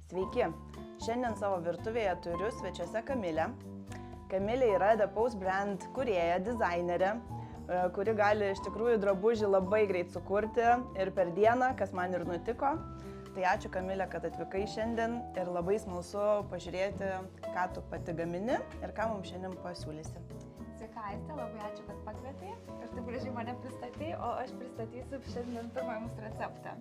Sveiki, šiandien savo virtuvėje turiu svečiuose Kamilę. Kamilė yra The Pose brand kūrėja, dizainerė, kuri gali iš tikrųjų drabužį labai greit sukurti ir per dieną, kas man ir nutiko. Tai ačiū Kamilė, kad atvykai šiandien ir labai smalsu pažiūrėti, ką tu pati gamini ir ką mums šiandien pasiūlysi. Sveika, Aiste, labai ačiū, kad pakvietei ir taip gražiai mane pristatei, o aš pristatysiu šiandien pirmąjį mūsų receptą.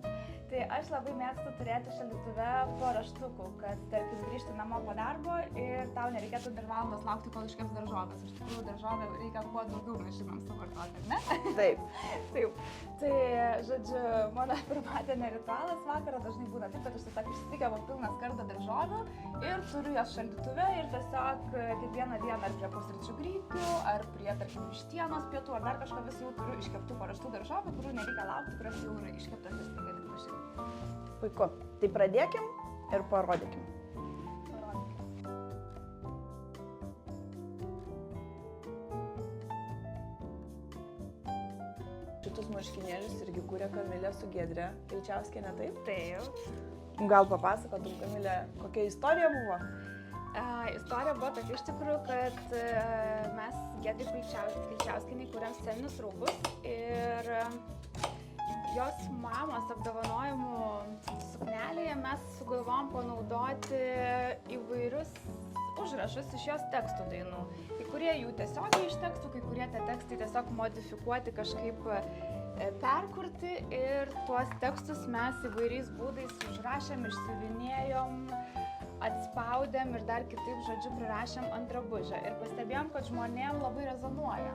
Tai aš labai mėgstu turėti šaldytuve paruoštukų, kad tarkim grįžti namo po darbo ir tau nereikėtų dar valandos laukti, kol iškeps daržovės. Iš tikrųjų, daržovę reikia kuo daugiau, mes žinom, suvartoti, ar ne? Taip. Taip. Tai, žodžiu, mano pirmadienio ritualas vakarą dažnai būna taip, kad aš tiesiog išsikėpu pilną skardą daržovių ir turiu jas šaldytuve ir tiesiog kiekvieną dieną ar prie pusryčių grykių, ar prie, tarkim, vištienos pietų, ar dar kažką vis jau turiu iškeptų paruoštų daržovių, kurių nereikia laukti, kurios jau yra iškeptos ir staiga tik pašilti. Puiku. Tai pradėkim ir parodykim. Šitus marškinėlius irgi kūrė Kamilė su Giedre Kilčiauskiene, taip? Taip. Gal papasakotum, Kamilė, kokia istorija buvo? Istorija buvo tokia iš tikrųjų, kad mes Giedrei Kilčiauskienei kūrėm sceninius rūbus ir jos mamos apdovanojimų suknelėje mes sugalvojom panaudoti įvairius užrašus iš jos tekstų dainų. Kai kurie jų tiesiogiai iš tekstų, kai kurie tie tekstai tiesiog modifikuoti, kažkaip perkurti ir tuos tekstus mes įvairiais būdais užrašėm, išsiuvinėjom, atspaudėm ir dar kitaip žodžiu prirašėm ant drabužio ir pastebėjom, kad žmonėm labai rezonuoja.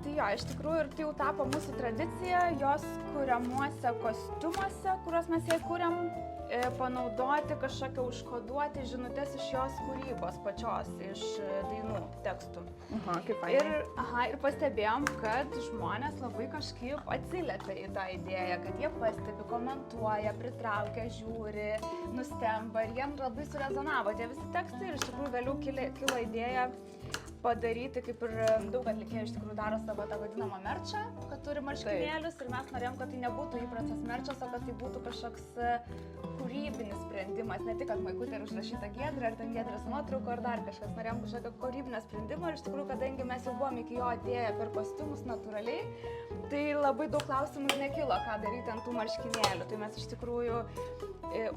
Tai jo, iš tikrųjų ir tai jau tapo mūsų tradicija, jos kuriamuose kostiumuose, kuriuos mes jai kuriam, panaudoti kažkokią užkoduoti žinutės iš jos kūrybos pačios, iš dainų tekstų. Kaip fainai. Ir pastebėjom, kad žmonės labai kažkaip atsiliepia į tą idėją, kad jie pastebi, komentuoja, pritraukia, žiūri, nustemba ir jiem labai surezonavo tie visi tekstai ir iš tikrųjų vėliau kilo idėja padaryti, kaip ir daug atlikėjų iš tikrųjų daro savo tą vadinamą merčą, kad turi marškinėlius ir mes norėjom, kad tai nebūtų įprastas merčas, o kad tai būtų kažkoks kūrybinis sprendimas, ne tik, kad maikutė yra užrašyta Giedrė, ar ten Giedrės nuotrauka, ar dar kažkas, norėjom kažkokio kūrybinio sprendimo ir iš tikrųjų, kadangi mes jau buvom iki jo atėję per kostiumus natūraliai, tai labai daug klausimų nekilo, ką daryti ant tų marškinėlių, tai mes iš tikrųjų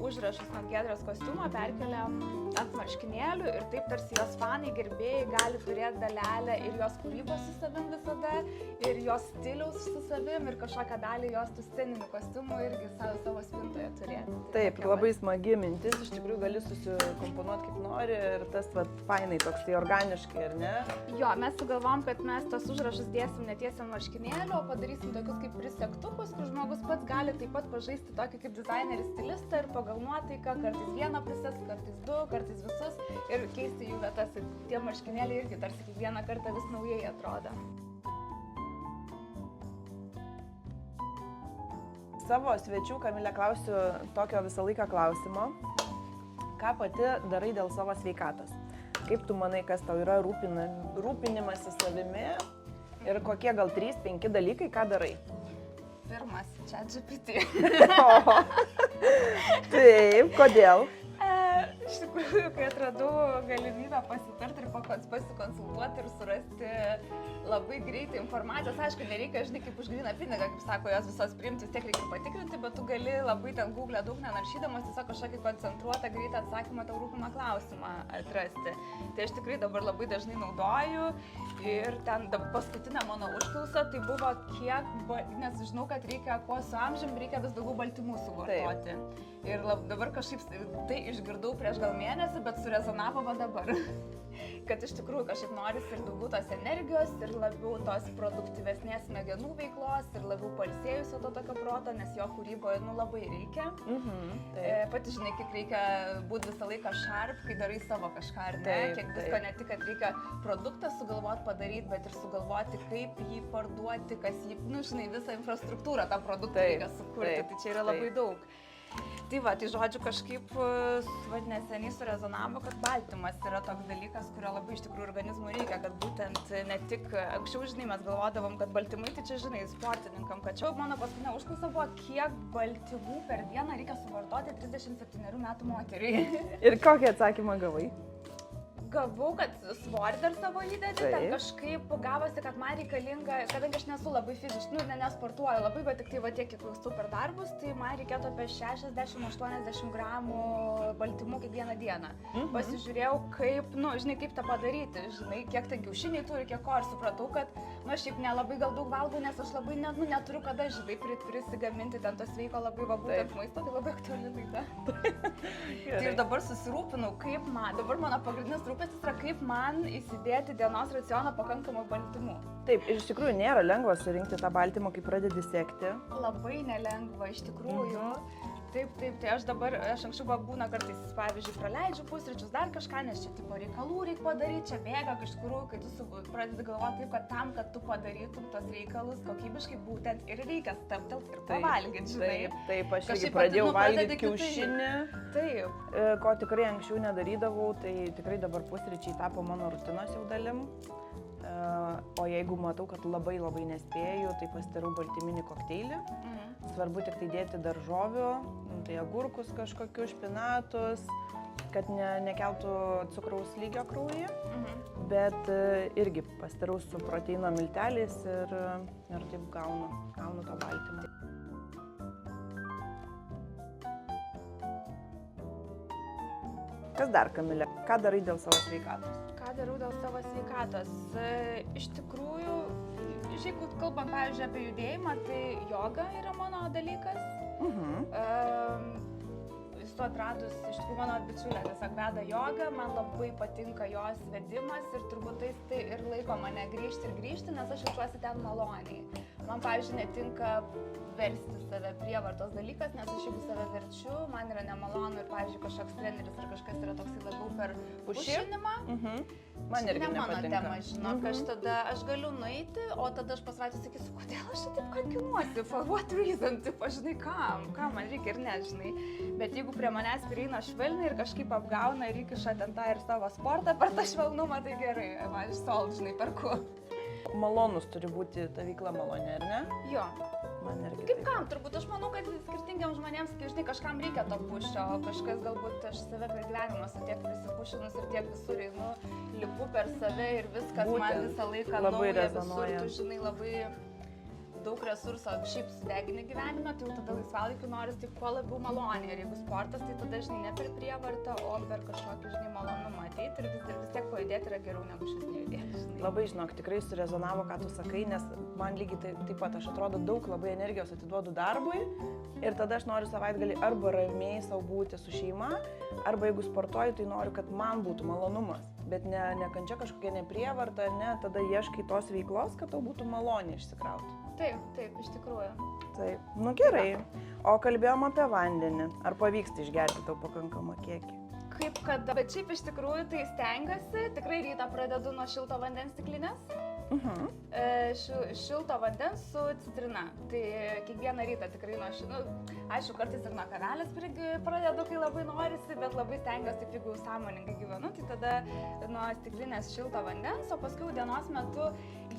užrašus ant Giedrės kostiumo perkeliam ant marškinėlių ir taip tarsi jos fanai, gerbėjai gali turėti dalelę ir jos kūrybos su savim visada, ir jos stiliaus su savim, ir kažkokią dalį jos tų sceninių kostiumų irgi savo spintoje turėti. Taip, labai smagi mintis, iš tikrųjų gali susikomponuoti kaip nori ir tas fainai toks tai organiškai, ar ne? Jo, mes sugalvom, kad mes tos užrašus dėsim netiesiam marškinėlių, o padarysim tokius kaip prisegtukus, kur žmogus pats gali taip pat pažaisti tokį kaip dizaineris stilistą ir pagal nuotaiką, kartais vieną prisės, kartais du, kartais visus ir keisti jų vietas. Ir tie marškinėliai irgi tarsi kiekvieną kartą vis naujai atrodo. Savo svečių, Kamilė, klausiu tokio visą laiką klausimo. Ką pati darai dėl savo sveikatos? Kaip tu manai, kas tau yra rūpinimasis savimi ir kokie gal 3-5 dalykai, ką darai? Pirmas, ChatGPT. Taip, kodėl? Iš tikrųjų, kai atradau galimybę pasitarti ir pasikonsultuoti ir surasti labai greitai informacijos, aišku, nereikia, žinai, kaip už gryną pinigą, kaip sako, jos visos priimti, vis tiek reikia patikrinti, bet tu gali labai ten Google'e daug nenaršydamas, tiesiog kažkokį koncentruotą, greitą atsakymą tau rūpimą klausimą atrasti. Tai aš tikrai dabar labai dažnai naudoju ir ten paskutinė mano užklausa, tai buvo nes žinau, kad reikia, kuo su amžium, reikia vis daugiau baltymų suvartoti. Taip. Ir dabar kažkaip tai išgirdau prieš gal mėnesį, bet surezonavo va dabar. Kad iš tikrųjų kažkaip norisi ir daugiau tos energijos, ir labiau tos produktyvesnės smegenų veiklos, ir labiau pailsėjusio to tokio proto, nes jo kūryboje labai reikia. Pati žinai, kiek reikia būti visą laiką sharp, kai darai savo kažką, ar ne? Kiek visko ne tik, kad reikia produktą sugalvoti padaryti, bet ir sugalvoti, kaip jį parduoti, kas jį, žinai, visą infrastruktūrą tą produktą reikia sukurti, tai čia yra labai daug. Tai va, tai žodžiu kažkaip, neseniai surezonavo, kad baltymas yra toks dalykas, kurio labai iš tikrųjų organizmui reikia, kad būtent ne tik, anksčiau, žinai, mes galvodavom, kad baltymai, tai čia, žinai, sportininkam, kad čia mano paskutinė užklausa buvo, kiek baltymų per dieną reikia suvartoti 37 metų moteriai. Ir kokį atsakymą gavai? Gavau, kad svorį dar savo įdėti, ten kažkaip gavosi, kad man reikalinga, kadangi aš nesu labai fiziškai, nesportuoju labai, bet tik tai va tiek, kiek vaikstu per darbus, tai man reikėtų apie 60-80 gramų baltymų kiekvieną dieną. Pasižiūrėjau, kaip, žinai, kaip tą padaryti, žinai, kiek ten kiaušiniai turi, kiek ko, ir supratau, kad, šiaip nelabai gal daug valgau, nes aš labai neturiu kada, žinai, prisigaminti ten to sveiko labai būtent maisto, tai labai aktuali laida. Tai ir dabar susirūpinau, kaip man, dabar mano pagrindinis rūpestis yra, kaip man įsidėti dienos racioną pakankamai baltymų. Taip, ir iš tikrųjų nėra lengva surinkti tą baltymą, kai pradedi sekti. Labai nelengva, iš tikrųjų. Taip, tai aš anksčiau būna kartais, pavyzdžiui, praleidžiu pusryčius, dar kažką, nes čia tipo reikalų reikia padaryti, čia bėga, iš tikrųjų, kai tu pradedi galvoti taip, kad tam, kad tu padarytum tos reikalus kokybiškai, būtent ir reikia stabtelti ir pavalgyti, žinai. Taip, aš irgi pradėjau valgyti kiaušinį, ko tikrai anksčiau nedarydavau, tai tikrai dabar pusryčiai tapo mano rutinos jau dalim. O jeigu matau, kad labai nespėju, tai pasidarau baltyminį kokteilį. Svarbu tik tai dėti daržovių, tai agurkus kažkokius, špinatus, kad nekeltų cukraus lygio kraujyje. Bet irgi pasidarau su proteino milteliais ir taip gaunu to baltymą. Kas dar, Kamilė? Ką darai dėl savo sveikatos? Ką darau dėl savo sveikatos? Iš tikrųjų, jeigu kalbam, pavyzdžiui, apie judėjimą, tai joga yra mano dalykas. Esu atradus, iš tikrųjų, mano bičiulė tiesiog veda jogą, man labai patinka jos vedimas ir turbūt tai ir laiko mane grįžti, nes aš jaučiuosi ten maloniai. Man, pavyzdžiui, netinka versti save prievartos dalykas, nes aš jeigu save verčiu, man yra nemalonu ir, pavyzdžiui, kažkoks treneris ar kažkas yra toksai labiau per pušinimą. Man irgi nepatinka. Mano tema, žinok, aš galiu nueiti, o tada aš pasvaičiu sakysiu, kodėl aš taip kankinuosi, for what reason, tipo, žinai, kam man reikia ir nežinai. Bet jeigu prie manęs prieina švelniai ir kažkaip apgauna ir įkiša ten tą ir savo sportą per tą švelnumą, tai gerai, man iš sol, žinai, perku. Malonus turi būti ta veikla malonė, ar ne? Jo. Man irgi kaip kam, turbūt aš manau, kad skirtingiams žmonėms, žinai, kažkam reikia to pušio, o kažkas galbūt aš save per gyvenimą su tiek prisipušinus ir tiek visur einu, lipu per save ir viskas man visą laiką nauja, visur, tu žinai, labai daug resurso šiaip sudegini gyvenime, tai jau tada laisvalaikiu noris taip kuo labiau maloniai. Ir jeigu sportas, tai tada, žinai, ne per prievartą, o per kažkokį, žinai, malonumą ateiti ir vis tiek pajudėti yra geriau negu šis nejudėti. Labai, žinok, tikrai surezonavo, ką tu sakai, nes man lygiai taip pat, aš atrodo, daug labai energijos atiduodu darbui ir tada aš noriu savaitgalį arba ramiai savo būti su šeima, arba jeigu sportuoju, tai noriu, kad man būtų malonumas, bet ne kančia kažkokia neprievarta, ne, tada ieškai tos veiklos, kad tau būtų maloniai išsikrauti. Taip, iš tikrųjų. Taip, nu gerai. O kalbėjom apie vandenį. Ar pavyksta išgerti tau pakankamą kiekį? Kaip kada, bet šiaip iš tikrųjų tai stengiuosi, tikrai rytą pradedu nuo šilto vandens stiklinės. Šilto vandens su citrina. Tai kiekvieną rytą tikrai nuo aišku, kartais ir nuo kavelės pradedu, kai labai norisi, bet labai stengiuosi, taip jeigu sąmoningai gyvenu, tai tada nuo stiklinės šilto vandens, o paskui dienos metu,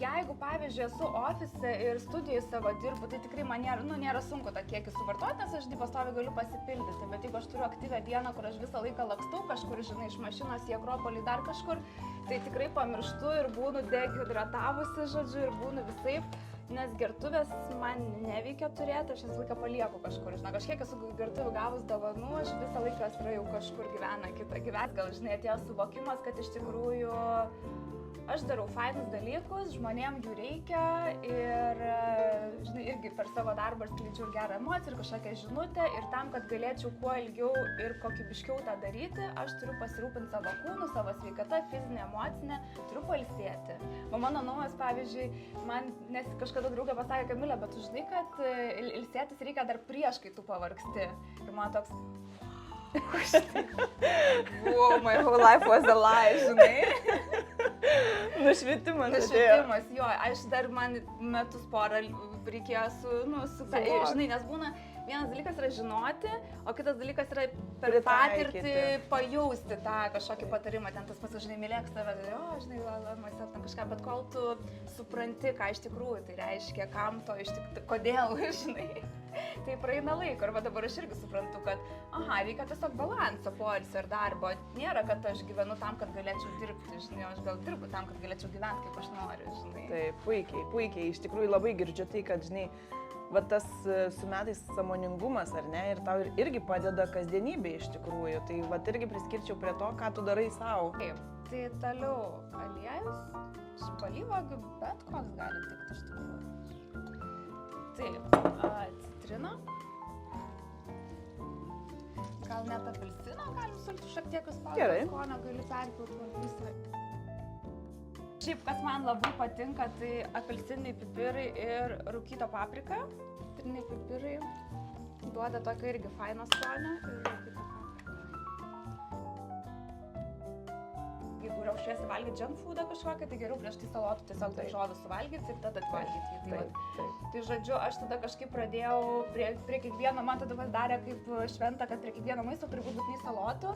jeigu, pavyzdžiui, esu ofise ir studijai savo dirbu, tai tikrai man nėra sunku tą kiekį suvartoti, nes aš pastoviai galiu pasipildyti, bet jeigu aš turiu aktyvią dieną, kur aš visą laiką lakstau kažkur, žinai, iš mašinos į Akropolį dar kažkur, tai tikrai pamirštu ir būnu dehidratavusi, žodžiu, ir būnu visaip, nes gertuvės man neveikia turėti, aš visą laiką palieku kažkur, žinai, kažkiek esu gertuvių gavus dovanų, aš visą laiką esu jau kažkur gyvena kitą gyvenimą, gal, žinai, atėjo suvokimas, kad iš tikrųjų aš darau fainus dalykus, žmonėm jų reikia ir, žinai, irgi per savo darbą skleidžiu ir gerą emociją ir kažkokią žinutę ir tam, kad galėčiau kuo ilgiau ir kokybiškiau tą daryti, aš turiu pasirūpinti savo kūnu, savo sveikata, fizinė, emocinė, turiu pailsėti. O mano naujas, pavyzdžiui, man kažkada draugė pasakė, Kamilė, bet tu žinai, kad ilsėtis reikia dar prieš, kai tu pavargsti. Ir man toks, wow, my whole life was a lie, žinai. Nušvitimas, jo, aš dar man metus porą reikėjo žinai, nes būna vienas dalykas yra žinoti, o kitas dalykas yra per Pritaikyti. patirtį pajausti tą kažkokį patarimą, ten tas pats, žinai, mylėk save, žinai, myself, ten kažką, bet kol tu supranti, ką iš tikrųjų tai reiškia, kam to iš tikrųjų, kodėl, žinai, tai praeina laiko. Ir va dabar aš irgi suprantu, kad, reikia tiesiog balanso, poilsio ir darbo. Nėra, kad aš gyvenu tam, kad galėčiau dirbti, žinai, aš gal dirbu tam, kad galėčiau gyventi, kaip aš noriu, žinai. Taip, puikiai. Iš tikrųjų labai girdžiu tai, kad, žinai, va tas su metais sąmoningumas, ar ne, ir tau irgi padeda kasdienybė iš tikrųjų. Tai va irgi priskirčiau prie to, ką tu darai savo. Taip, tai toliau aliejus, iš alyvuogių, bet koks gali tikti iš tikrųjų. Taip, citrina. Gal net apelsino galim sulti šiek tiek įspausti skonio, galiu perpilti visą. Šiaip, kas man labai patinka, tai apelsiniai pipirai ir rūkyta paprika. Citriniai pipirai duoda tokio irgi faino skonio ir rūkyta paprika. Jeigu ruošiesi valgyti junk foodą kažkokią, tai geriau prieš tai salotų tiesiog daržovių suvalgyti ir tada atvalgyti. Tai žodžiu, aš tada kažkaip pradėjau prie kiekvieno, man tada pasidarė kaip šventa, kad prie kiekvieno maisto turi būti būtinai salotų.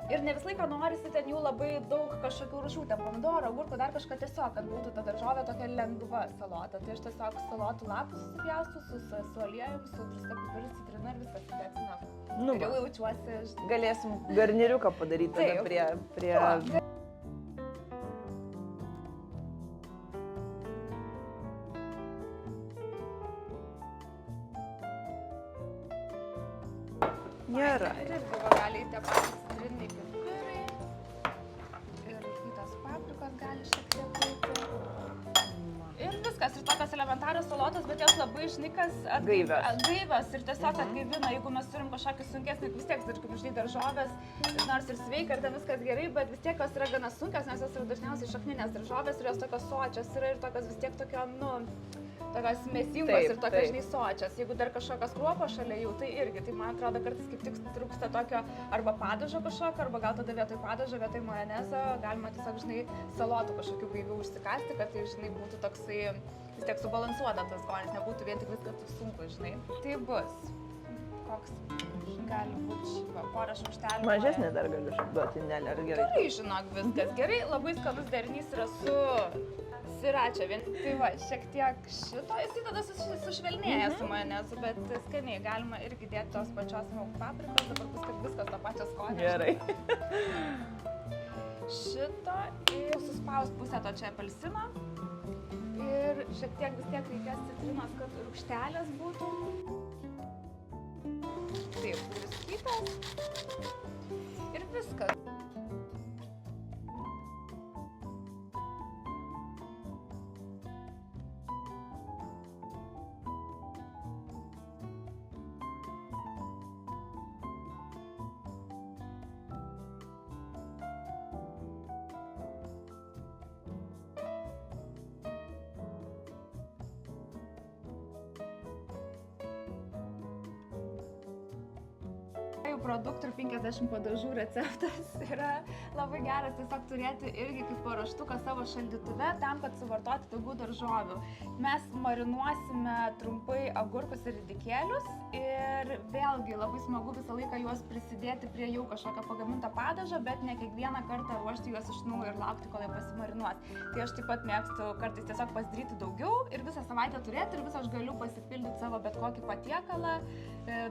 Ir ne visą laiką norisi ten jų labai daug kažkokių rūšių, ten pomidoro, agurkų, dar kažką tiesiog, kad būtų ta daržovė tokia lengva salota. Tai aš tiesiog salotų lapus susipjaustu su aliejum, su druska, pipiru, citrina ir viskas įdėksime. Ir jau jaučiuosi. Galėsim garniriuką padaryti tada prie... Gerai. Ir irgi gali tie patys citriniai pipirai ir rūkytos paprikos gali šiek tiek būti. Ir viskas, ir tokios elementarios salotos, bet jos labai, žinai, kas gaivios ir tiesiog atgaivina, jeigu mes turim kažkokį sunkesnį, vis tiek, tarkim, žinai, daržovės, nors ir sveika, ir ten viskas gerai, bet vis tiek jos yra gana sunkios, nes jos yra dažniausiai šakninės daržovės ir jos tokios sočios yra ir tokios vis tiek tokio, tokios mėsingos ir tokios, žinai, sočios. Jeigu dar kažkokios kruopos šalia jų, tai irgi, tai man atrodo, kartais kaip tik trūksta tokio arba padažo kažkokio, arba gal tada vietoj padažo, vietoj majonezo, galima tiesiog, žinai, salotų kažkokių gaivių užsikasti, kad tai, žinai, būtų toksai vis tiek subalansuota tas skonis, nebūtų vien tik viskas sunku, žinai. Tai bus. Koks gali būti porą šaukštelių. Mažesnį dar galiu duoti, nelė, ar gerai? Gerai, žinok, viskas gerai, labai skanus derinys yra su siračia. Tai va, šiek tiek šito, jisai tada sušvelnėja su majonezu, bet skaniai galima irgi dėti tos pačios paprikos, dabar bus, kad viskas to pačio skonio. Gerai. Šito ir suspaust pusę to čia apelsino. Ir šiek tiek vis tiek reikės citrinos, kad rūgštelės būtų. Taip, driskytas. Ir viskas. Produktų ir 50 padažų receptas yra labai geras tiesiog turėti irgi kaip paruoštuką savo šaldytuve tam, kad suvartoti daugiau daržovių. Mes marinuosime trumpai agurkus ir ridikėlius ir vėlgi labai smagu visą laiką juos prisidėti prie jau kažkokio pagamintą padažą, bet ne kiekvieną kartą ruošti juos iš naujo ir laukti, kol jie pasimarinuos. Tai aš taip pat mėgstu kartais tiesiog pasidaryti daugiau ir visą savaitę turėti ir visą aš galiu pasipildyti savo bet kokį patiekalą,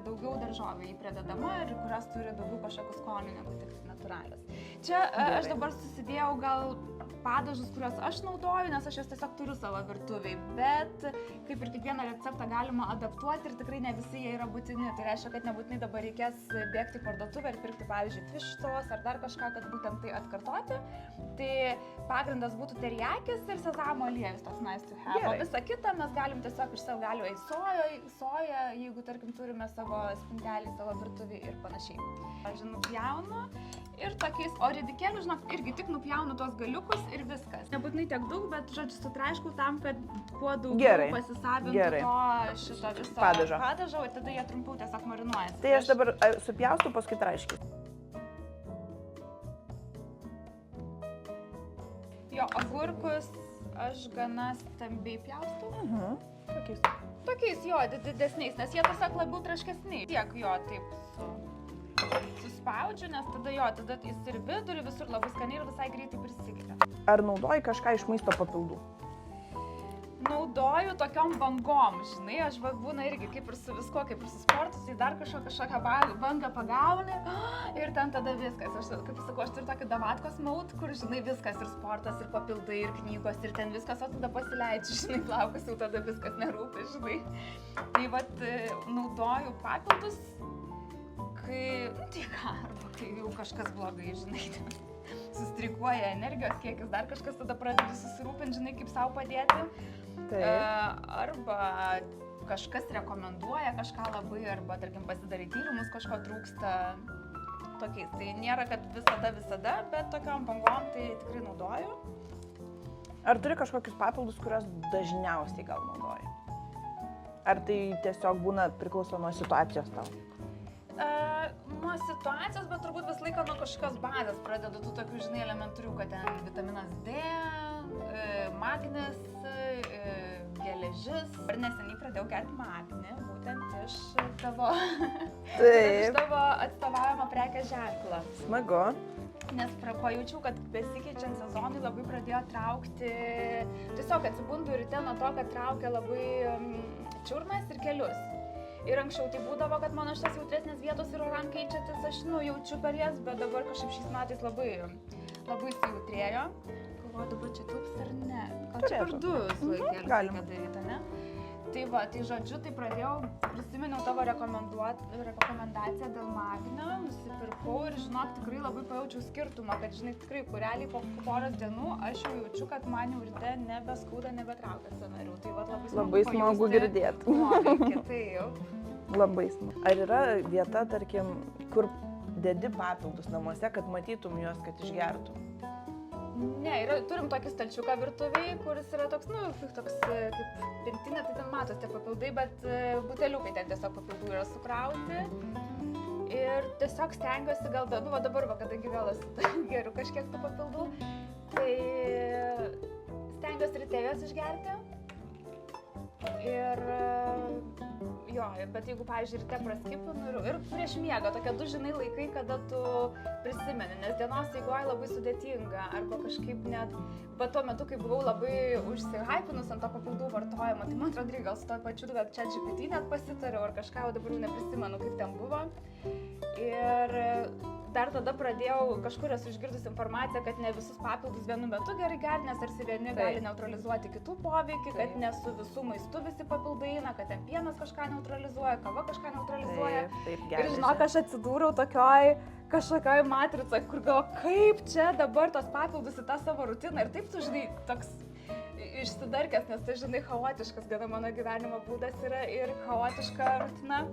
daugiau daržovių įpridedama ir kurios turi daugiau kažkokių skonių negu tik natūralios. Čia aš dabar susidėjau gal padažus, kuriuos aš naudoju, nes aš juos tiesiog turiu savo virtuviai, bet kaip ir kiekvieną receptą galima adaptuoti ir tikrai ne visi jie yra būtini. Tai reiškia, kad nebūtinai dabar reikės bėgti į parduotuvę ir pirkti, pavyzdžiui, vištos ar dar kažką, kad būtent tai atkartoti. Tai pagrindas būtų terijakis ir sezamo aliejus, toks nice to have. O visą kitą mes galim tiesiog iš savo galio į soją, jeigu tarkim turime savo spintelį, savo virtuvį ir panašiai. Aš nupjaunu ir tokiais, o ridikėlių, žinok, irgi tik nupjaunu tos galiukus ir viskas. Nebūtinai tiek daug, bet, žodžiu, sutraiškau tam, kad kuo daugiau pasisavintų to šito viso padažo, ir tada jie trumpiau tiesiog marinuojasi. Tai aš dabar supjaustu, paskui traiškiu. Jo, agurkus aš gana stambiai pjaustau. Tokiais. tokiais jo, didesniais, nes jie tiesiog labiau traškesni. Tiek jo taip suspaudžiu, nes tada jo, tada jis ir vidurį visur labai skaniai ir visai greitai prisigeria. Ar naudoji kažką iš maisto papildų? Naudoju tokiom bangom, žinai, aš būna irgi kaip ir su visko, kaip ir su sportu, tai dar kažkokią bangą pagauni ir ten tada viskas. Aš, kaip sakau, aš turiu tokį davatkos maut, kur, žinai, viskas ir sportas, ir papildai, ir knygos, ir ten viskas, o tada pasileidžiu, žinai, plaukus, jau tada viskas nerūpi, žinai. Tai vat naudoju papildus, kai, tai ką, arba kai jau kažkas blogai, žinai, sustrikuoja energijos kiekis, dar kažkas tada pradedi susirūpinti, žinai, kaip savo padėti. Arba kažkas rekomenduoja kažką labai, arba, tarkim, pasidarai tyrimus, kažko trūksta tokiais. Tai nėra, kad visada, bet tokiom bangom tai tikrai naudoju. Ar turi kažkokius papildus, kuriuos dažniausiai gal naudoji? Ar tai tiesiog būna priklauso nuo situacijos tau? Nuo situacijos, bet turbūt vis laiką nuo kažkokios bazės pradedu tų tokių, žinai, elementarių, kad ten vitaminas D, magnis, geležis. Ir neseniai pradėjau gerti magnį, būtent iš tavo atstovaujamo prekės ženklą. Smagu. Nes pajaučiau, kad besikeičiant sezonui labai pradėjo traukti, tiesiog atsibundu ryte nuo to, kad traukia labai čiurnas ir kelius. Ir anksčiau tai būdavo, kad mano šitas jautresnės vietos ir oram keičiatis, aš jaučiu per jas, bet dabar kažkaip šiais metais labai įsijautrėjo. Galvoju, dabar čia tilps ar ne? Gal čia per 2 laikėlius reikia daryti, ne? Tai va, tai žodžiu, tai prisiminiau tavo rekomendaciją dėl magnio, nusipirkau ir žinok, tikrai labai pajaučiau skirtumą, kad žinai, tikrai kureliai po poros dienų aš jau jaučiu, kad man jau ryte nebeskauda, nebetraukia sąnarių. Tai va, labai smagu girdėti. Tai jau. Labai smagu. Ar yra vieta, tarkim, kur dedi papildus namuose, kad matytum juos, kad išgertum? Ne, turim tokį stalčiuką virtuviai, kuris yra toks, toks kaip pintinė, tai ten matos tie papildai, bet buteliukai ten tiesiog papildų yra sukrauti. Ir tiesiog stengiuosi gal, dabar, kadangi vėl geriu kažkiek tų papildų, tai stengiuosi ryte juos išgerti. Ir jo, bet jeigu, pavyzdžiui, ryte praskipinu ir prieš miegą, tokie 2 žinai laikai, kada tu prisimeni, nes dienos eigoje labai sudėtinga, arba kažkaip net, bet tuo metu, kai buvau labai užsihypinus ant to papildų vartojimo, tai man atrodo, gal su to pačiu, kad ChatGPT net pasitariau ar kažką, dabar jau neprisimenu, kaip ten buvo. Ir dar tada pradėjau, kažkur esu išgirdus informaciją, kad ne visus papildus vienu metu gerai gerti, nes tarsi vieni gali neutralizuoti kitų poveikį, kad ne su visų maistu visi papildai eina, kad ten pienas kažką neutralizuoja, kava kažką neutralizuoja. Ir žinok, aš atsidūriau kažkokioj matricoj, kur galvoju, kaip čia dabar tos papildus į tą savo rutiną. Ir taip tu, žinai, toks išsidarkęs, nes tai, žinai, chaotiškas gana mano gyvenimo būdas yra ir chaotiška rutina.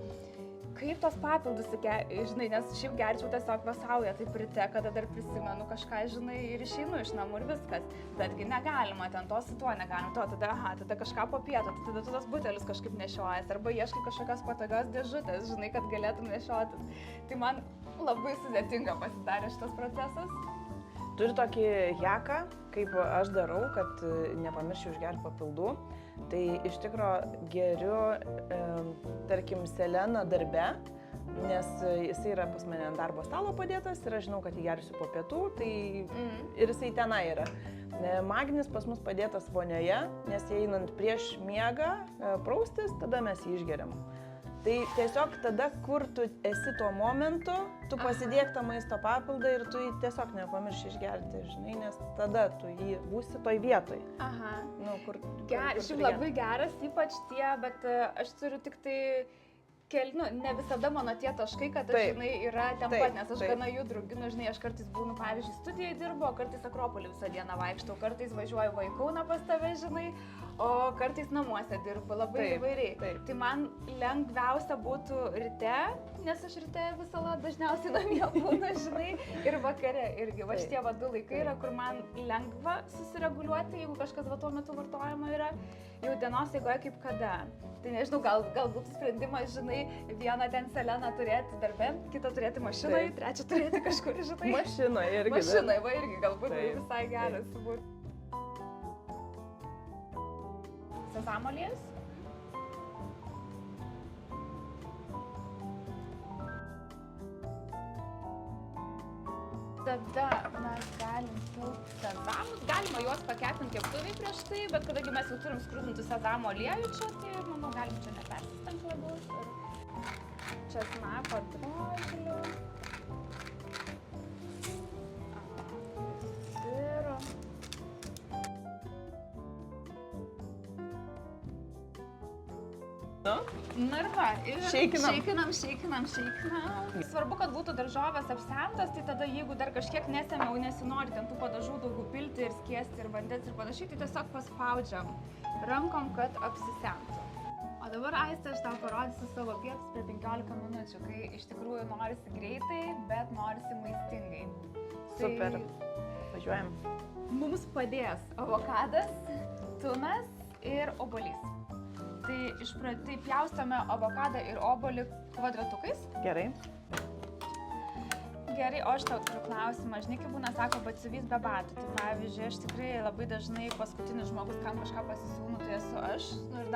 Kaip tos papildus, žinai, nes šiaip gerčiau tiesiog vasauja, taip ryte, kada dar prisimenu kažką, žinai, ir išeinu iš namų ir viskas. Betgi negalima, ten to su tuo negalima, tada kažką po pietų, tada tu tos butelius kažkaip nešiojas, arba ieškai kažkokios patogios dėžutės, žinai, kad galėtum nešiotis. Tai man labai sudėtinga pasidarė šitas procesas. Turiu tokį heką, kaip aš darau, kad nepamirščiau išgerti papildų. Tai iš tikro geriu, tarkim, seleną darbe, nes jisai yra pas mane ant darbo stalo padėtas ir aš žinau, kad jį gersiu po pietų, tai ir jisai tenai yra. Magnis pas mus padėtas vonioje, nes einant prieš miegą praustis, tada mes jį išgeriam. Tai tiesiog tada, kur tu esi tuo momentu, tu pasidėk tą maisto papildą ir tu jį tiesiog nepamirši išgerti, žinai, nes tada tu jį būsi toj vietoj. Aha. Šiaip labai geras, ypač tie, bet aš turiu tik tai ne visada mano tie taškai, kad aš, žinai, yra ten pat, nes aš gana judru, žinai, aš kartais būnu, pavyzdžiui, studijai dirbu, kartais Akropolį visą dieną vaikštau, kartais važiuoju į Kauną pas tave, žinai, o kartais namuose dirbu, labai įvairiai. Tai man lengviausia būtų ryte, nes aš ryte visą dažniausiai namie būnu, žinai, ir vakare irgi. Va šitie 2 laikai yra, kur man lengva susireguliuoti, jeigu kažkas tuo metu vartojama yra, jau dienos eigoje kaip kada. Tai nežinau, gal būtų sprendimas, žinai, vieną ten seleną turėti darbe, kitą turėti mašinoje, trečią turėti kažkur, žinai. Mašinoje irgi. Mašinoje, va irgi galbūt visai geras būtų. Sezamo aliejus? Tada mes galim pilti sezamus, galima juos pakepinti keptuvėj prieš tai, bet kadangi mes jau turim skrudintų sezamo aliejų čia, tai manau galim čia nepersistengti labiau. Ir česnako drožlių. Siro. Na ir va, ir šeikinam. Svarbu, kad būtų daržovės apsemtos, tai tada jeigu dar kažkiek nesėmiau, nesinori ten tų padažų daugiau pilti ir skiesti ir vandens ir panašiai, tai tiesiog paspaudžiam rankom, kad apsisemtų. O dabar, Aiste, aš tau parodysiu savo pietus per 15 minučių, kai iš tikrųjų norisi greitai, bet norisi maistingai. Super. Važiuojam. Mums padės avokadas, tunas ir obuolys. Tai pjaustome avokadą ir obuolį kvadratukais. Gerai. Gerai, o aš tau turiu klausimą. Žinai, kaip būna, sako, batsiuvys be batų. Tai pavyzdžiui, aš tikrai labai dažnai paskutinis žmogus, kam kažką pasisiūnu, tai esu aš.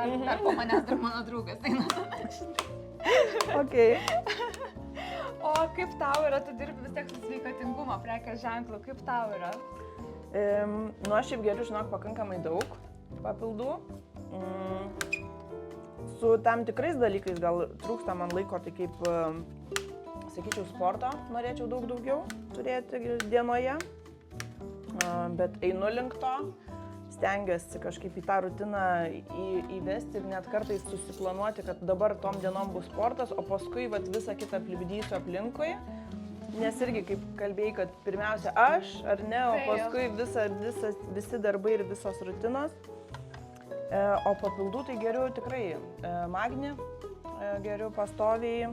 Ir dar po manęs dar mano draugas eina. Okay. O kaip tau yra, tu dirbi vis tiek su sveikatingumo prekės ženklu, kaip tau yra? Nu, aš šiaip geriu, žinok, pakankamai daug papildų. Su tam tikrais dalykais gal trūksta man laiko, tai kaip, sakyčiau, sporto norėčiau daugiau turėti dienoje, bet einu link to, stengiuosi kažkaip į tą rutiną įvesti ir net kartais susiplanuoti, kad dabar tom dienom bus sportas, o paskui visą kitą aplipdysiu aplinkui, nes irgi kaip kalbėjai, kad pirmiausia aš, ar ne, o paskui visi darbai ir visos rutinos. O papildų tai geriu tikrai magnį, geriu pastoviai,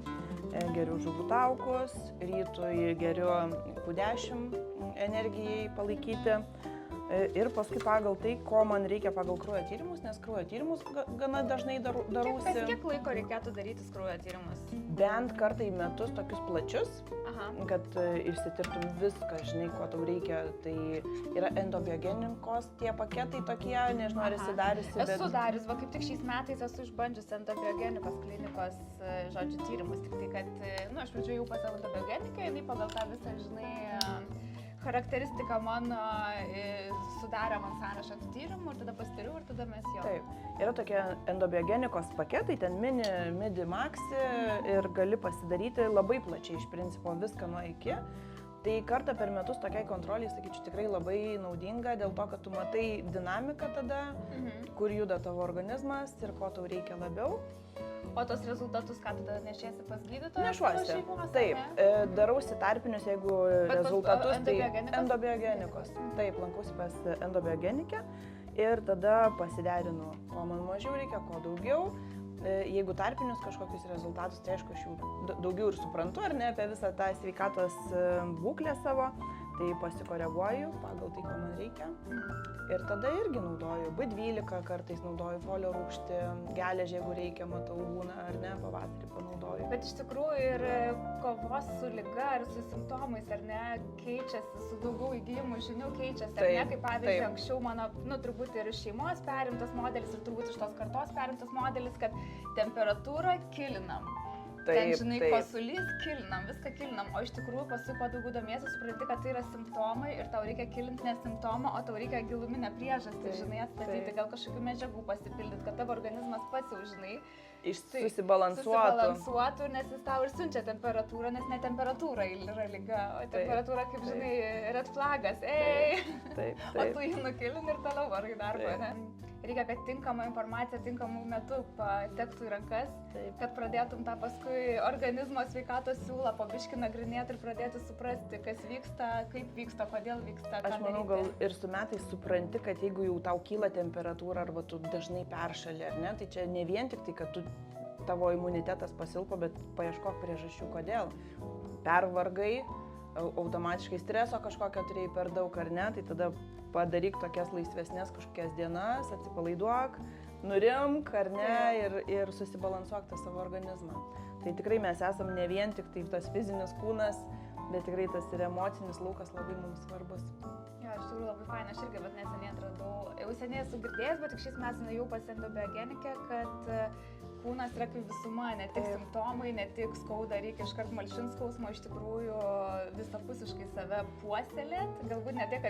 geriu žuvų taukus, rytui geriu Q10 energijai palaikyti ir paskui pagal tai, ko man reikia pagal kraujo tyrimus, nes kraujo tyrimus gana dažnai darausi. Kiek laiko reikėtų daryti kraujo tyrimus? Bent kartą į metus tokius plačius, kad išsitirtum viską, žinai, ko tau reikia. Tai yra endobiogenikos tie paketai tokie, nežinau, ar esi dariusi. Esu darius, va kaip tik šiais metais esu išbandžius endobiogenikos klinikos, žodžiu, tyrimus. Tik tai, kad, aš pradžiu jau pas endobiogeniką, jinai pagal tą visą, žinai, charakteristika mano sudarė man sąrašą tų tyrimų ir tada pasitariau ir tada mes jau. Taip, yra tokie endobiogenikos paketai, ten midi, maxi ir gali pasidaryti labai plačiai iš principo viską nuo iki. Tai kartą per metus tokiai kontroliai, sakyčiau, tikrai labai naudinga dėl to, kad tu matai dinamiką tada, kur juda tavo organizmas ir ko tau reikia labiau. O tos rezultatus, ką tada nešiesi pas gydytoją? Nešuosi. Taip, darausi tarpinius, jeigu rezultatus, tai endobiogenikos. Taip, lankausi pas endobiogenikę ir tada pasiderinu, ko man mažiau reikia, ko daugiau. Jeigu tarpinius kažkokius rezultatus, tai aišku, aš jau daugiau ir suprantu, ar ne, apie visą tą sveikatos būklę savo, tai pasikoreguoju pagal tai, ko man reikia. Ir tada irgi naudoju B12, kartais naudoju folio rūgštį, geležį, jeigu reikia, matau, būna, ar ne, pavasarį panaudoju. Bet iš tikrųjų ir kovos su liga ar su simptomais, ar ne, keičiasi, su daugiau įgijimų žinių keičiasi, ar ne, kaip pavyzdžiui, anksčiau mano, turbūt ir iš šeimos perimtas modelis ir turbūt iš tos kartos perimtas modelis, kad temperatūrą kilinam. Ten, žinai, kosulys kilinam, viską kilinam, o iš tikrųjų paskui kuo daugiau domiesi, supranti, kad tai yra simptomai ir tau reikia kilinti ne simptomą, o tau reikia giluminę priežastį, žinai, atstatyti, gal kažkokių medžiagų pasipildyti, kad tavo organizmas pats jau, žinai, susibalansuotų, nes jis tau ir siunčia temperatūrą, nes ne temperatūra yra liga, o temperatūra, kaip žinai, red flagas, o tu jį nukilini ir toliau varai darbą, ne? Reikia, kad tinkama informacija tinkamų metų patektų į rankas, kad pradėtum tą paskui organizmo sveikatos siūlą po biškį nagrinėti ir pradėti suprasti, kas vyksta, kaip vyksta, kodėl vyksta. Aš manau, gal ir su metais supranti, kad jeigu jau tau kyla temperatūra arba tu dažnai peršali, ar ne, tai čia ne vien tik tai, kad tavo imunitetas pasilpo, bet paieškok priežasčių, kodėl. Pervargai, automatiškai streso kažkokio turėjai per daug, ar ne, tai tada padaryk tokias laisvesnės kažkokias dienas, atsipalaiduok, nurimk, ar ne, ir susibalansuok tą savo organizmą. Tai tikrai mes esam ne vien tik tai tas fizinis kūnas, bet tikrai tas ir emocinis laukas labai mums svarbus. Jo, iš tikrųjų labai faina, aš irgi neseniai atradau, jau seniai esu girdėjęs, bet tik šiais metais nuėjau pas endobiogenikę, kad kūnas yra kaip visuma, ne tik simptomai, ne tik skauda, reikia iškart malšinti skausmo, iš tikrųjų visapusiškai emociškai save puoselėt, galbūt ne tiek,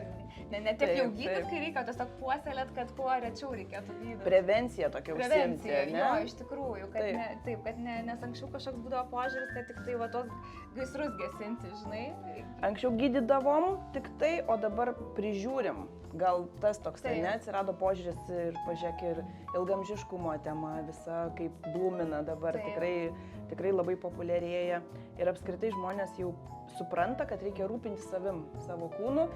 jau gydyt, kai reikia, tiesiog puoselėt, kad kuo rečiau reikėtų gydyti. Prevencija tokia užsiimti, ne? Jo, iš tikrųjų, kad nes anksčiau kažkoks būdavo požiūris, kad tik tai va tos gaisrus gesinti, žinai. Anksčiau gydydavom tik tai, o dabar prižiūrim. Gal tas toks, atsirado požiūris ir pažiūrėk ir ilgamžiškumo tema, visa kaip blūmina dabar, tikrai labai populiarėja. Ir apskritai žmonės jau supranta, kad reikia rūpinti savim, savo kūnu,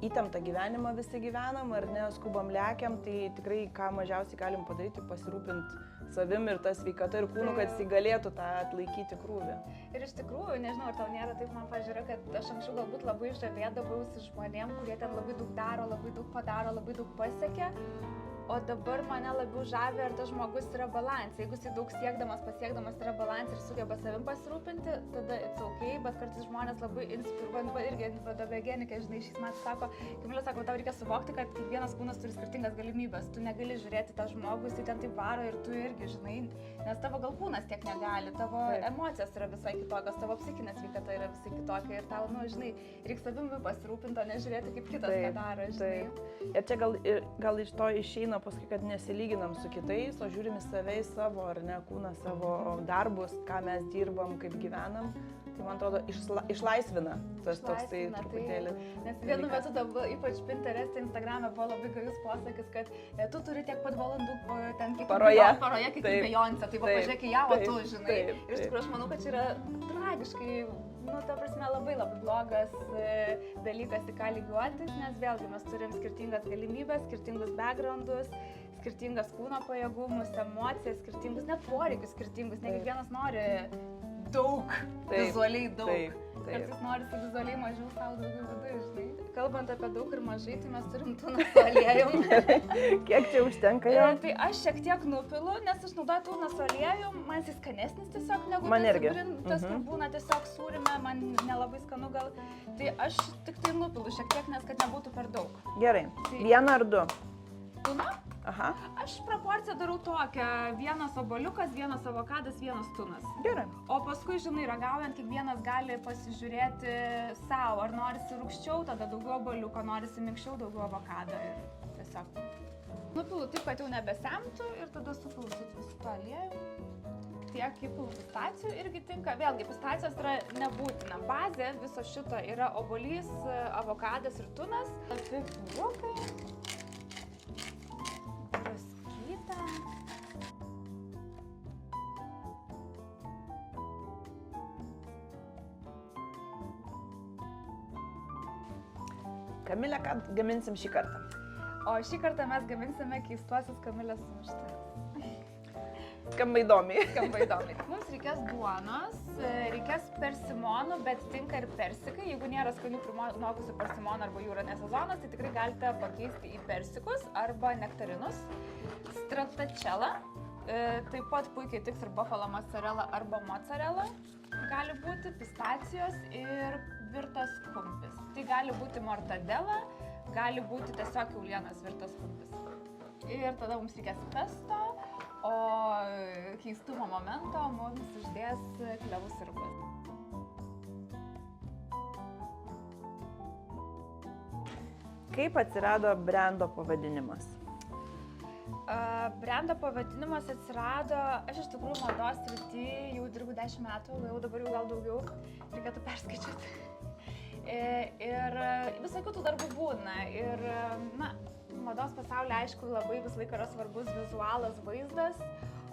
įtemptą gyvenimą visi gyvenam, ar ne, skubam lekiam, tai tikrai ką mažiausiai galim padaryti, pasirūpinti savim ir tą sveikatą ir kūnu, kad jis galėtų tą atlaikyti krūvį. Ir iš tikrųjų, nežinau, ar tau nėra taip, man pažiūrė, kad aš anksčiau galbūt labai žavėdavausi žmonėm, kurie ten labai daug daro, labai daug padaro, labai daug pasiekia. O dabar mane labiau žavi, ar tas žmogus yra balansė. Jeigu jis daug pasiekdamas yra balansė ir sugeba savim pasirūpinti, tada it's okay, bet kartais žmonės labai inspiruoja, irgi vadovėgenikė, žinai, šiais metais sako, Kamilė sako, tau reikia suvokti, kad kiekvienas kūnas turi skirtingas galimybės. Tu negali žiūrėti tą žmogų, jis ten taip varo ir tu irgi, žinai, nes tavo gal kūnas tiek negali, tavo emocijos yra visai kitokios, tavo psichinė sveikata yra visai kitokia ir tau, žinai, reikia savimi pasirūpinti, o nežiūrėti, kaip kitas tą daro, žinai. Ir čia gal iš to išeina paskui, kad nesilyginam su kitais, o žiūrim į save, į savo, ar ne, kūną, savo darbus, ką mes dirbam, kaip gyvenam. Tai man atrodo, išlaisvina tas toksai truputėlį. Nes vienu metu dabar, ypač Pinterest, Instagram'e buvo labai gajus posakis, kad tu turi tiek pat valandų ten kaip paroje, kaip Beyoncé, tai pažiūrėk į ją, o tu, žinai. Ir iš tikrųjų aš manau, kad čia yra tragiškai, ta prasme, labai blogas dalykas, į ką lygiuotis, nes vėlgi mes turim skirtingas galimybės, skirtingus backgroundus, skirtingas kūno pajėgumus, emocijas, skirtingus, net poreikius skirtingus, ne kiekvienas nori daug, vizualiai daug. Kartais norisi vizualiai mažiau, savo daugiau viduje, žinai. Kalbant apie daug ir mažai, tai mes turim tūną su aliejum. Kiek čia užtenka jo? Tai aš šiek tiek nupilu, nes aš naudoju tūną su aliejum, man jis skanesnis tiesiog negu tas, kur būna tiesiog sūrime, man nelabai skanu gal. Tai aš tik tai nupilu šiek tiek, nes kad nebūtų per daug. Gerai, vieną ar du? Tūną? Aha. Aš proporciją darau tokią, vienas obuoliukas, vienas avokadas, vienas tūnas. Gerai. O paskui, žinai, ragaujant, kiekvienas gali pasižiūrėti savo, ar norisi rūgščiau, tada daugiau obuoliuko, norisi minkščiau, daugiau avokado ir tiesiog. Nupilu taip, kad jau nebesemtų ir tada supilu su tuo aliejum. Tiek įpilu pistacijų irgi tinka. Vėlgi, pistacijos yra nebūtina. Bazė viso šito yra obuolys, avokadas ir tūnas. Pipiriukai. Druskytę. Kamilė, ką gaminsim šį kartą? O šį kartą mes gaminsime keistuosius Kamilės sumuštinius. Skamba įdomiai. Mums reikės duonos, reikės persimonų, bet tinka ir persikai. Jeigu nėra skanių prinokusių persimonų arba jų yra nesezonas, tai tikrai galite pakeisti į persikus arba nektarinus. Stracciatella, taip pat puikiai tiks ir buffalo mozzarella arba mozzarella. Gali būti pistacijos ir virtas kumpis. Tai gali būti mortadela, gali būti tiesiog kiaulienos virtas kumpis. Ir tada mums reikės pesto, o keistumo momento mums uždės klevų sirupas. Kaip atsirado brendo pavadinimas? Brendo pavadinimas atsirado, aš iš tikrųjų mados srity jau dirbu 10 metų, jau dabar jau gal daugiau, reikėtų perskaičiuoti. Ir visokių tų darbų būna. Ir, mados pasaulyje, aišku, labai visą laiką yra svarbus vizualas, vaizdas,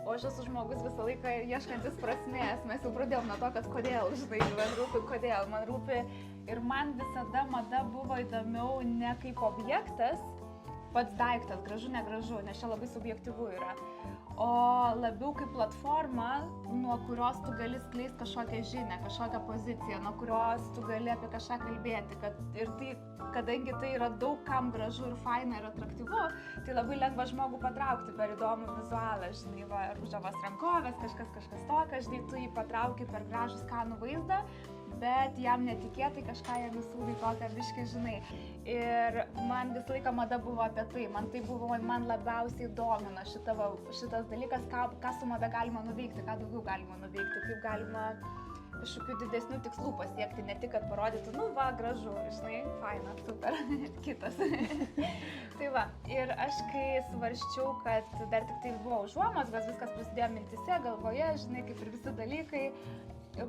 o aš esu žmogus visą laiką ieškantis prasmės. Mes jau pradėjom nuo to, kad kodėl, žinai, man rūpi, kodėl. Man rūpi ir man visada mada buvo įdomiau ne kaip objektas, pats daiktas, gražu, negražu, nes čia labai subjektyvu yra, o labiau kaip platforma, nuo kurios tu gali skleisti kažkokią žinią, kažkokią poziciją, nuo kurios tu gali apie kažką kalbėti. Ir tai, kadangi tai yra daug kam gražu ir faina ir atraktyvu, tai labai lengva žmogų patraukti per įdomų vizualą, žinai, va, ružavas rankovės, kažkas tokio, žinai, tu jį patrauki per gražų skanų vaizdą, bet jam netikėtai kažką jam įsūdai tokią biškį, žinai. Ir man visą laiką mada buvo apie tai, man labiausiai domino šitas dalykas, ką su mada galima nuveikti, ką daugiau galima nuveikti, kaip galima kažkokių didesnių tikslų pasiekti, ne tik, kad parodytų, nu va, gražu, žinai, faina, super, kitas. Tai va, ir aš kai svarsčiau, kad dar tik tai buvo užuomazgos, viskas prasidėjo mintise, galvoje, žinai, kaip ir visi dalykai,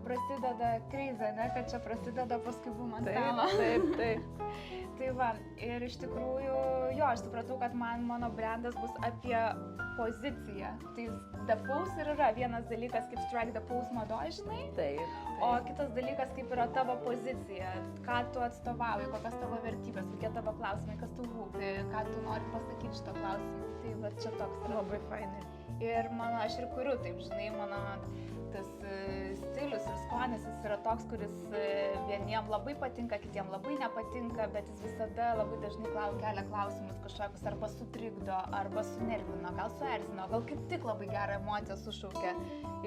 prasideda krizė, ne, kad čia prasideda paskui bum ant stalo. Taip. Tai va, ir iš tikrųjų, jo, aš supratau, kad mano brandas bus apie poziciją. Tai The Pose ir yra vienas dalykas, kaip Strike the Pose madoj, žinai, Taip. o kitas dalykas, kaip yra tavo pozicija, ką tu atstovauji, kokios tavo vertybės, kokie tavo klausimai, kas tu rūpi, ką tu nori pasakyti šito klausimu. Tai va, čia toks yra. Labai fainai. Ir aš ir kuriu, taip, žinai, mano tas stilius ir skonis jis yra toks, kuris vieniem labai patinka, kitiem labai nepatinka, bet jis visada labai dažnai kelia klausimus kažkokius, arba sutrikdo, arba sunervino, gal suerzino, gal kaip tik labai gerą emociją sušaukia.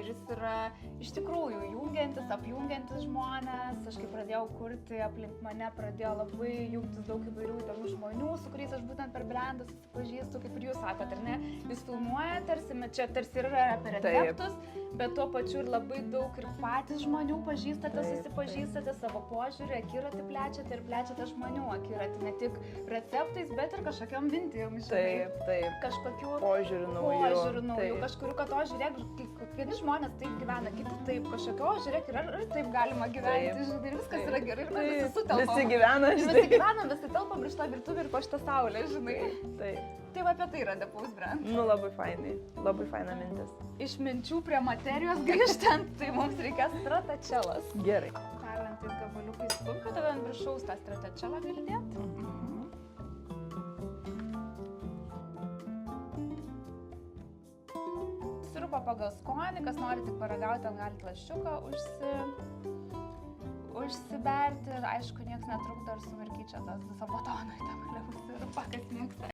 Ir jis yra iš tikrųjų jungiantis, apjungiantis žmonės. Aš kai pradėjau kurti, aplink mane pradėjo labai jungtis daug įvairių įdomių žmonių, su kuriais aš būtent per brandą susipažįstu, kaip ir jūs sakot, ar ne? Jūs filmuojate, čia tarsi yra apie receptus, bet tuo pačiu ir labai daug ir patys žmonių pažįstate, susipažįstate, savo požiūrį, akiratį plečiate ir plečiate žmonių akiratį, ne tik receptais, bet ir kažkokiam mintim, žinai. Taip. Kažkokių Požiūrių naujų. Kažkurių, kad o žiūrėk, vieni žmonės taip gyvena, kiti taip, kažkokio, o žiūrėk, ir taip galima gyventi, žinai, ir viskas yra gerai, ir mes visi sutelpam. Visi gyvena, žinai. Visi gyvenam, visi telpam ir šitą virtuvę ir po šitą saulę, žinai. Taip. Tai va apie tai yra The Pose brand. Nu, labai fainai. Labai faina mintis. Iš minčių prie materijos grįžtant, tai mums reikia stratačelas. Gerai. Perlentais gabaliukais stumka, tada ant viršaus tą stratačelą gali dėti. Sirupą pagal skonį, kas nori tik paragauti, ten galite lašiuką užsiberti ir aišku, nieks netrukdo ir sumirkyti čia tas visą batoną į tą maliavų sirupą, kas mėgsta.